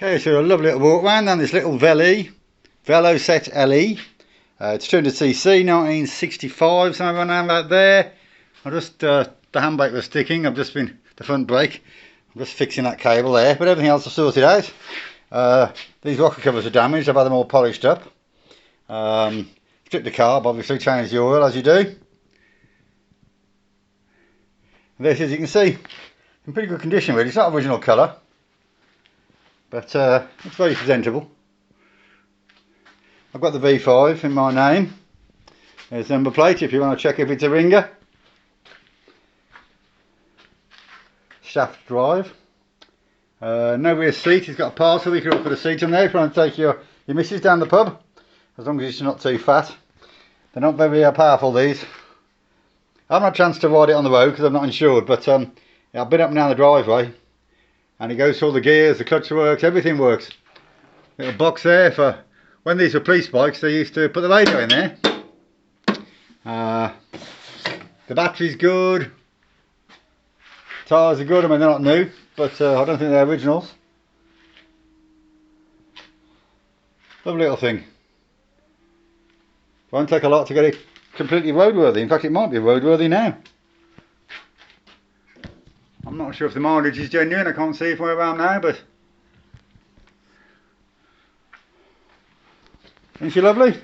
Okay, so a lovely little walk round down this little Velocette LE. It's 200cc, 1965, somewhere around about there. The handbrake was sticking, the front brake. I'm just fixing that cable there, but everything else I've sorted out. These rocker covers are damaged, I've had them all polished up. Stripped the carb, obviously, changed the oil as you do. And this, as you can see, in pretty good condition really. It's not original colour, but it's very presentable. I've got the V5 in my name. There's the number plate if you want to check if it's a ringer. Shaft drive. No rear seat. It's got a parcel. You can all put a seat on there if you want to take your missus down the pub, as long as it's not too fat. They're not very powerful, these. I haven't had a chance to ride it on the road because I'm not insured, but yeah, I've been up and down the driveway and it goes through all the gears, the clutch works, everything works. Little box there for when these were police bikes, they used to put the radio in there. The battery's good, tyres are good. I mean, they're not new, but I don't think they're originals. Lovely little thing. Won't take a lot to get it completely roadworthy. In fact, it might be roadworthy now. I'm not sure if the mileage is genuine. I can't see from where I am now, but isn't she lovely?